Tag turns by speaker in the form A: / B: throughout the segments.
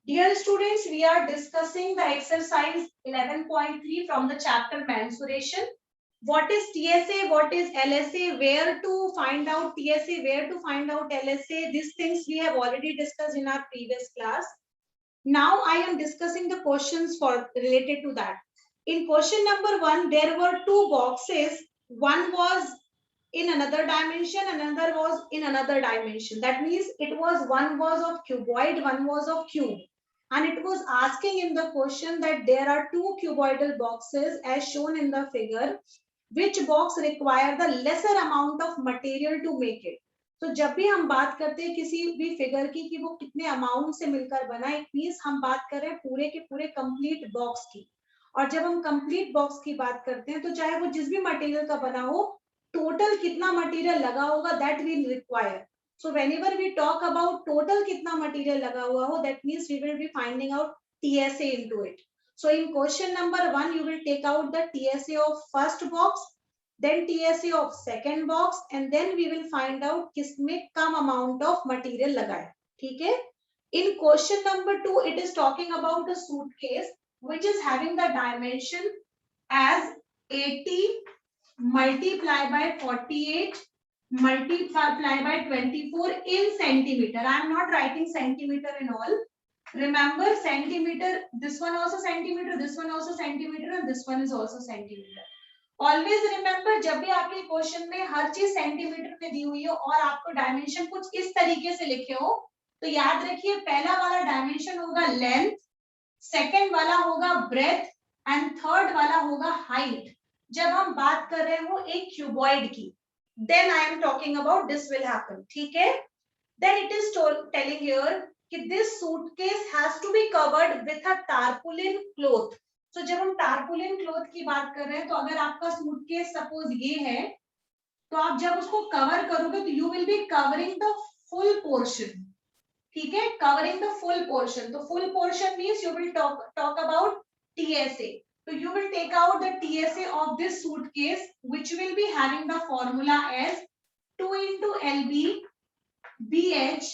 A: Dear students, we are discussing the exercise 11.3 from the chapter mensuration. What is TSA? What is LSA? Where to find out TSA? Where to find out LSA? These things we have already discussed in our previous class. Now I am discussing the questions for related to that. In question number 1, there were two boxes. One was in another dimension, another was in another dimension. That means one was of cuboid, one was of cube. And it was asking in the question that there are two cuboidal boxes as shown in the figure. Which box require the lesser amount of material to make it? तो जब भी हम बात करते हैं किसी भी figure की कि वो कितने अमाउंट से मिलकर बना, इट मींस हम बात कर रहे हैं पूरे के पूरे कंप्लीट बॉक्स की। और जब हम कंप्लीट बॉक्स की बात करते हैं तो चाहे वो जिस भी मटेरियल का बना हो, टोटल कितना मटेरियल लगा होगा that will require. So whenever we talk about total कितना मटेरियल लगा हुआ हो, that means we will be finding out TSA into it. So in question number 1, you will take out the TSA of first box, then TSA of second box, and then we will find out किसमें कम amount of material लगा है. ठीक है? In question number 2, it is talking about a suitcase which is having the dimension as 80 multiply by 48 multiply by 24 in centimeter. I am not writing centimeter in all. Remember centimeter, this one also centimeter, this one also centimeter, and this one is also centimeter. Always remember, जब भी आपके question में हर चीज centimetre में दी हुई हो और आपको डायमेंशन कुछ इस तरीके से लिखे हो, तो याद रखिए पहला वाला डायमेंशन होगा लेंथ, सेकंड वाला होगा ब्रेथ एंड थर्ड वाला होगा हाइट. जब हम बात कर रहे हो एक क्यूबॉइड की, then I am talking about this will happen. ठीक है? Then it is telling here कि this suitcase has to be covered with a tarpaulin cloth. So जब हम tarpaulin cloth की बात कर रहे हैं तो अगर आपका suitcase suppose ये है, तो आप जब उसको कवर करोगे तो you will be covering the full portion. ठीक है? Covering the full portion. तो full portion means you will talk about TSA. So you will take out the TSA of this suitcase, which will be having the formula as 2 into LB BH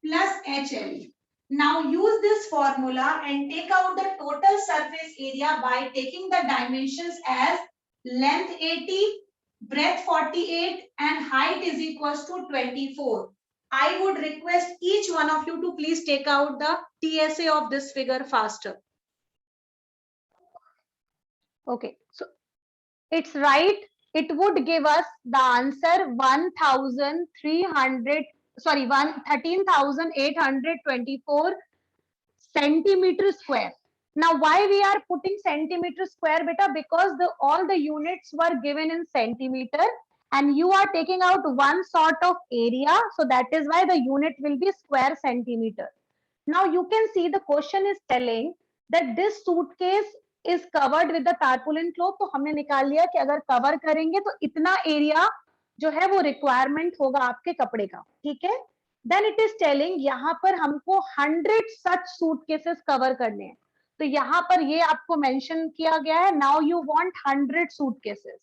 A: plus HL. Now use this formula and take out the total surface area by taking the dimensions as length 80, breadth 48 and height is equals to 24. I would request each one of you to please take out the TSA of this figure faster.
B: Okay, so it's right. It would give us the answer 13,824 centimeter square. Now, why we are putting centimeter square, beta? Because all the units were given in centimeter, and you are taking out one sort of area, so that is why the unit will be square centimeter. Now you can see the question is telling that this suitcase is covered with the tarpaulin cloth. तो हमने निकाल लिया कि अगर cover करेंगे तो इतना area जो है वो रिक्वायरमेंट होगा आपके कपड़े का. ठीक है? Then it is telling यहाँ पर हमको 100 such suitcases कवर करने हैं. तो यहाँ पर ये आपको मेंशन किया गया है. Now you want 100 suitcases.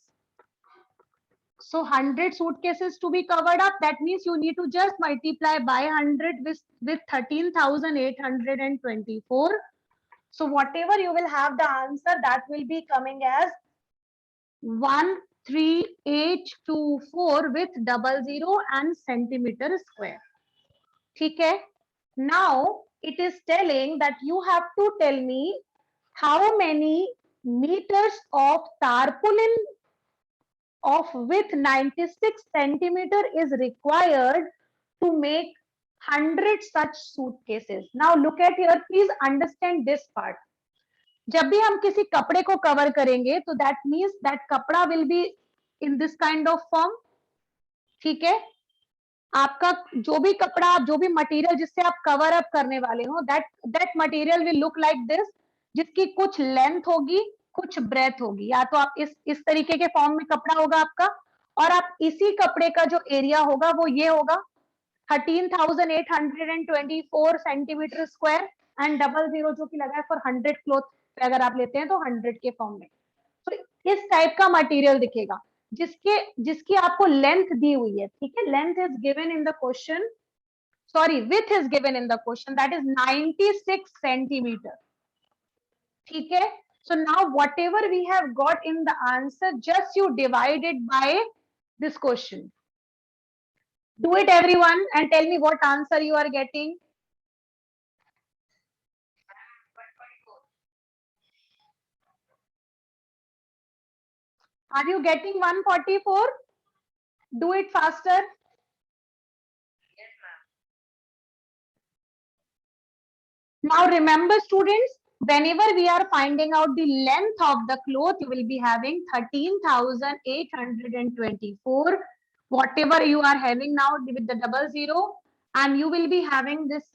B: So 100 suitcases to be covered up, that means you need to just multiply by 100 with 13,824. So whatever you will have the answer, that will be coming as 13824 with 00 and centimeter square. Okay. Now it is telling that you have to tell me how many meters of tarpaulin of width 96 centimeter is required to make 100 such suitcases. Now look at here, please understand this part. जब भी हम किसी कपड़े को cover करेंगे तो that means that कपड़ा will be in this kind of form. ठीक है? आपका जो भी कपड़ा, जो भी मटेरियल जिससे आप कवर अप करने वाले हो, that material will look like this, जिसकी कुछ लेंथ होगी, कुछ ब्रेथ होगी. या तो आप इस तरीके के फॉर्म में कपड़ा होगा आपका, और आप इसी कपड़े का जो एरिया होगा वो ये होगा 13,824 सेंटीमीटर स्क्वायर एंड 00 जो कि लगा है फॉर 100 क्लॉथ पे अगर आप लेते हैं तो 100 के फॉर्म में. तो इस टाइप का मटेरियल दिखेगा जिसकी आपको लेंथ दी हुई है. ठीक है? Length is given in the question. sorry, width is given in the question, that is 96 centimeter. ठीक है? So now whatever we have got in the answer, just you divide it by this question. Do it everyone and tell me what answer you are getting. Are you getting 144? Do it faster. Now remember students, whenever we are finding out the length of the cloth, you will be having 13,824. Whatever you are having now with the 00, and you will be having this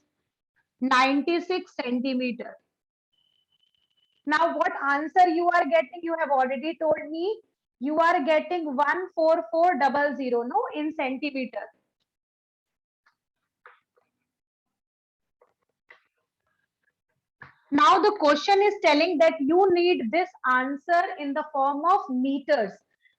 B: 96 centimeter. Now what answer you are getting? You have already told me. You are getting 14400, no, in centimeter. Now the question is telling that you need this answer in the form of meters,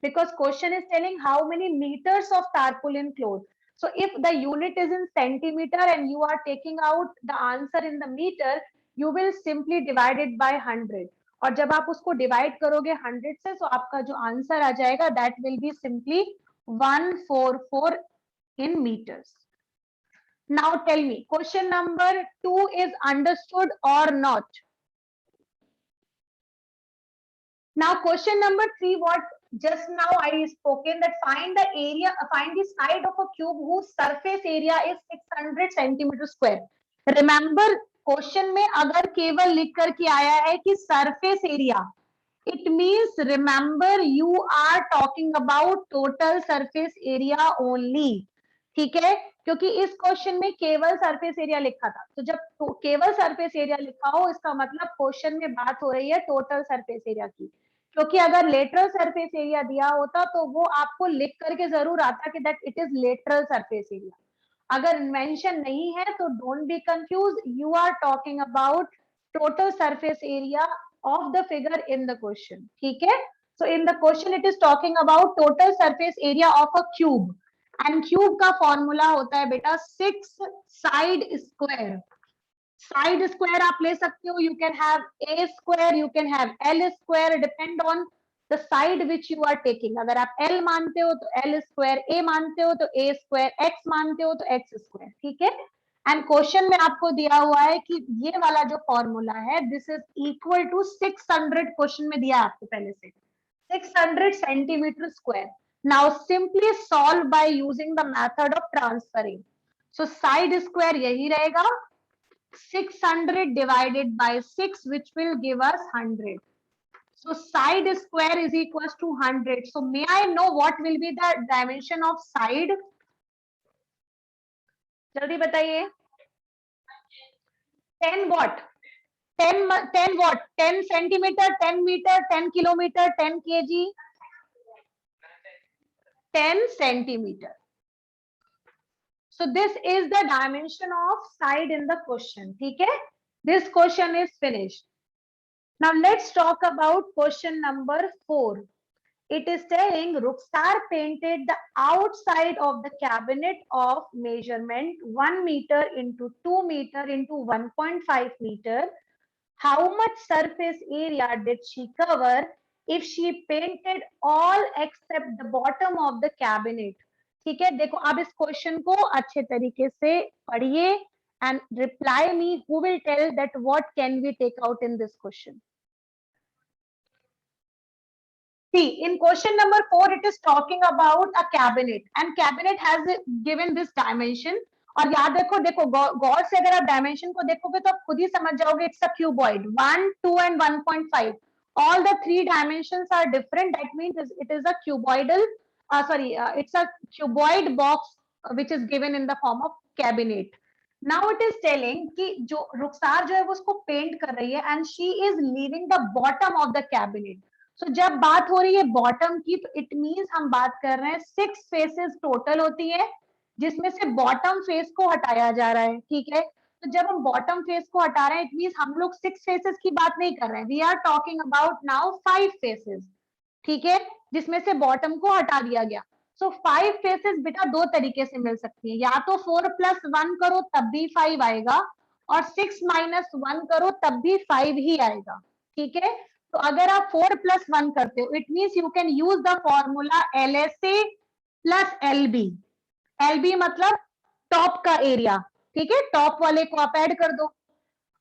B: because question is telling how many meters of tarpaulin cloth. So if the unit is in centimeter and you are taking out the answer in the meter, you will simply divide it by 100. और जब आप उसको divide करोगे 100 से, तो आपका जो answer आ जाएगा, that will be simply 144 in meters. Now tell me, question number 2 is understood or not? Now question number 3, what just now I spoken, that find the area, find the side of a cube whose surface area is 600 centimeter square. Remember question में अगर केवल लिख करके आया है कि surface area, it means remember you are talking about total surface area only. ठीक है, क्योंकि इस क्वेश्चन में केवल सरफेस एरिया लिखा था, तो जब केवल सरफेस एरिया लिखा हो, इसका मतलब क्वेश्चन में बात हो रही है टोटल सरफेस एरिया की। क्योंकि अगर लेटरल सरफेस एरिया दिया होता तो वो आपको लिख करके जरूर आता कि that it is lateral surface area. अगर मेंशन नहीं है तो don't be confuse, you are talking about total surface area of the figure in the question. ठीक है, so in the question it is talking about total surface area of a cube, and cube का formula होता है बेटा 6 side square. Side square आप ले सकते हो, you can have a square, you can have l square, depend on the side which you are taking. अगर आप एल मानते हो तो एल स्क्वायर, ए मानते हो तो ए स्क्वायर, एक्स मानते हो तो एक्स स्क्वायर। ठीक है, एंड क्वेश्चन में आपको दिया हुआ है कि ये वाला जो फॉर्मूला है this is equal to 600, question में दिया आपको पहले से 600 centimetre square. Now simply solve by using the method of transferring. So side square यही रहेगा, 600 divided by 6 which will give us 100. So side square is equals to 100. So may I know what will be the dimension of side? जल्दी बताइए। 10 what? 10 what? 10 centimeter, 10 meter, 10 kilometer, 10 kg, 10 centimeter. So this is the dimension of side in the question. ठीक है, this question is finished. Now let's talk about question number 4. It is telling Rukhsar painted the outside of the cabinet of measurement 1 meter into 2 meter into 1.5 meter. How much surface area did she cover if she painted all except the bottom of the cabinet? ठीक है, देखो आप इस question को अच्छे तरीके से पढ़िए and reply me who will tell that what can we take out in this question. See, in question number 4 it is talking about a cabinet and cabinet has given this dimension. और याद रखो, देखो गौर से अगर आप dimension को देखोगे तो आप खुद ही समझ जाओगे it's a cuboid 1, 2 and 1.5. All the three dimensions are different. That means it is a cuboidal, it's a cuboid box which is given in the form of cabinet. Now it is telling कि जो रुखसार जो है वो उसको paint कर रही है and she is leaving the bottom of the cabinet. So जब बात हो रही है बॉटम की तो इट मींस हम बात कर रहे हैं 6 फेसेस टोटल होती है जिसमें से बॉटम फेस को हटाया जा रहा है। ठीक है, तो जब हम बॉटम फेस को हटा रहे हैं इट मींस हम लोग 6 फेसेस की बात नहीं कर रहे हैं, we are talking about now 5 faces. ठीक है, जिसमें से बॉटम को हटा दिया गया। सो 5 फेसेस बेटा दो तरीके से मिल सकती है, या तो 4 + 1 करो तब भी 5 आएगा, और 6 - 1 करो तब भी 5 ही आएगा, ठीक है। तो अगर आप 4 + 1 करते हो, it means you can use the formula LSA + LB। LB मतलब टॉप का एरिया, ठीक है, टॉप वाले को आप ऐड कर दो।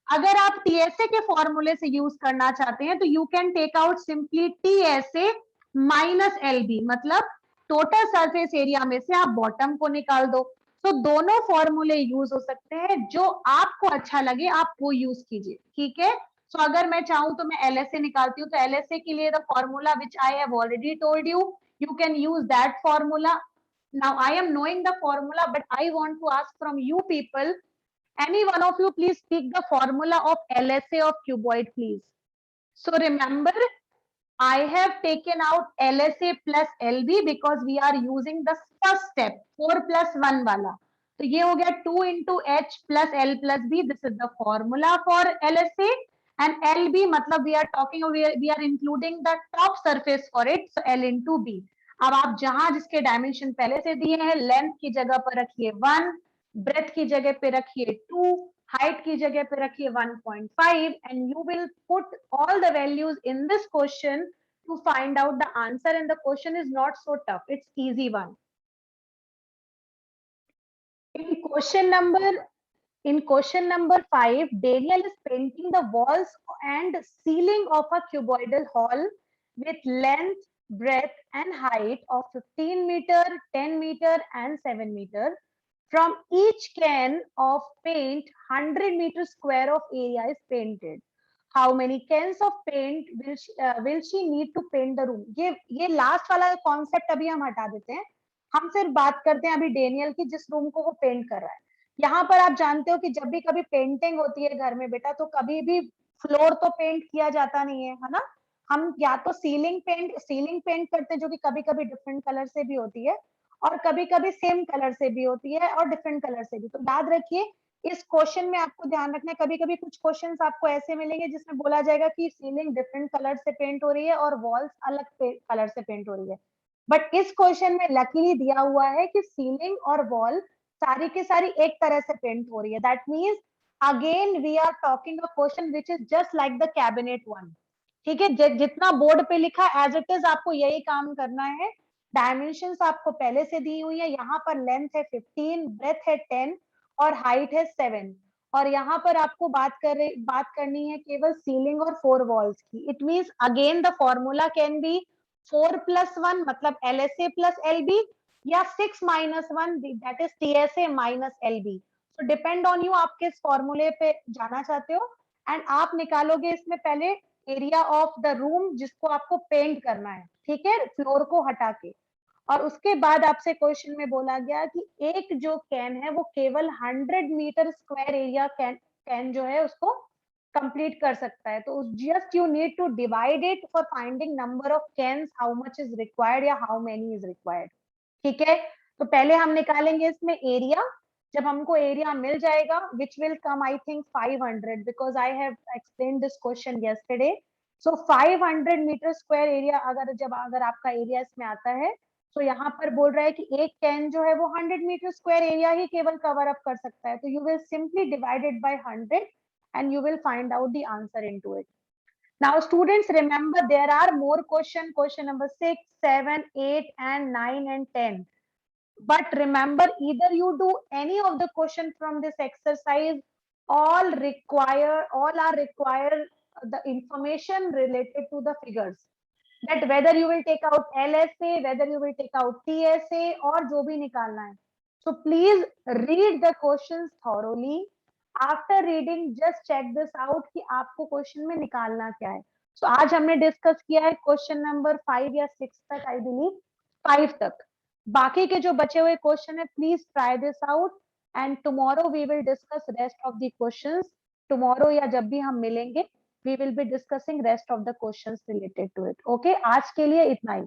B: अगर आप TSA के फॉर्मूले से यूज करना चाहते हैं तो you can take out simply TSA - LB, मतलब टोटल सरफेस एरिया में से आप बॉटम को निकाल दो। तो दोनों फॉर्मूले यूज हो सकते हैं, जो आपको अच्छा लगे आप वो यूज कीजिए, ठीक है। सो अगर मैं चाहूं तो मैं LSA निकालती हूँ, तो LSA के लिए the formula which I have already told you, you can use that formula. Now I am knowing the formula, but I want to ask from you people, any one of you please speak the formula of LSA of cuboid, please. So remember, I have taken out LSA plus LB because we are using the first step 4 + 1 वाला. तो ये हो गया 2 into H plus L plus B. This is the formula for LSA. And LB मतलब we are talking, we are including the top surface for it. So L into B. अब आप जहां जिसके डायमेंशन पहले से दिए हैं, लेंथ की जगह पर रखिए 1, ब्रेथ की जगह पे रखिए 2, height की जगह पे रखिए 1.5, and you will put all the values in this question to find out the answer. And the question is not so tough, it's easy one. In question number 5, Daniel is painting the walls and ceiling of a cuboidal hall with length, breadth and height of 15 meter, 10 meter and 7 meter. From each can of paint, 100 meter square of area is painted. How many cans of paint will she need to paint the room? ये last वाला concept अभी हम हटा देते हैं, हम सिर्फ बात करते हैं अभी डेनियल की, जिस रूम को वो पेंट कर रहा है। यहाँ पर आप जानते हो कि जब भी कभी पेंटिंग होती है घर में बेटा, तो कभी भी फ्लोर तो पेंट किया जाता नहीं है ना। हम या तो सीलिंग पेंट करते हैं, जो कि कभी कभी डिफरेंट कलर से भी होती है, और कभी कभी सेम कलर से भी होती है, और डिफरेंट कलर से भी। तो याद रखिए, इस क्वेश्चन में आपको ध्यान रखना है, कभी कभी कुछ क्वेश्चंस आपको ऐसे मिलेंगे जिसमें बोला जाएगा कि सीलिंग डिफरेंट कलर से पेंट हो रही है और वॉल्स अलग कलर से पेंट हो रही है। बट इस क्वेश्चन में लकीली दिया हुआ है कि सीलिंग और वॉल सारी की सारी एक तरह से पेंट हो रही है। That means again we are talking a question which is just like the cabinet one, ठीक है। जितना बोर्ड पे लिखा एज इट इज आपको यही काम करना है। डायमेंशंस आपको पहले से दी हुई है, यहाँ पर लेंथ है 15, ब्रेथ है 10 और हाइट है 7, और यहाँ पर आपको बात करनी है केवल सीलिंग और 4 वॉल्स की। It means again the formula can be 4 + 1 मतलब LSA plus LB, या 6 - 1 that is TSA - LB। So depend on you, आप किस फॉर्मूले पे जाना चाहते हो। एंड आप निकालोगे इसमें पहले एरिया ऑफ द रूम जिसको आपको पेंट करना है, ठीक है, फ्लोर को हटा के। और उसके बाद आपसे क्वेश्चन में बोला गया कि एक जो कैन है वो केवल 100 मीटर स्क्वायर एरिया कैन जो है उसको कंप्लीट कर सकता है। तो just you need to divide it for finding number of cans, how much is required या हाउ मेनी इज रिक्वायर्ड, ठीक है। तो पहले हम निकालेंगे इसमें एरिया। जब हमको एरिया मिल जाएगा which will come I think 500, because I have explain this question yesterday. So 500 metre square area अगर आपका एरिया इसमें आता है, तो यहाँ पर बोल रहा है कि एक कैन जो है वो 100 मीटर स्क्वायर एरिया ही केवल कवर अप कर सकता है। तो you will simply divide it by 100 and you will find out the answer into it. Now students, remember there are more question number 6, 7, 8 and 9 and 10. But remember, either you do any of the question from this exercise, all are require the information related to the figures, that whether you will take out LSA, whether you will take out TSA और जो भी निकालना है। So please read the questions thoroughly. After reading, just check this out कि आपको question में निकालना क्या है। So आज हमने डिस्कस किया है क्वेश्चन नंबर 5 या 6 तक, आई बिलीव 5 तक। बाकी के जो बचे हुए क्वेश्चन है, please try this out and tomorrow we will discuss rest of the questions. Tomorrow या जब भी हम मिलेंगे, we will be discussing rest of the questions related to it. Okay, आज के लिए इतना ही।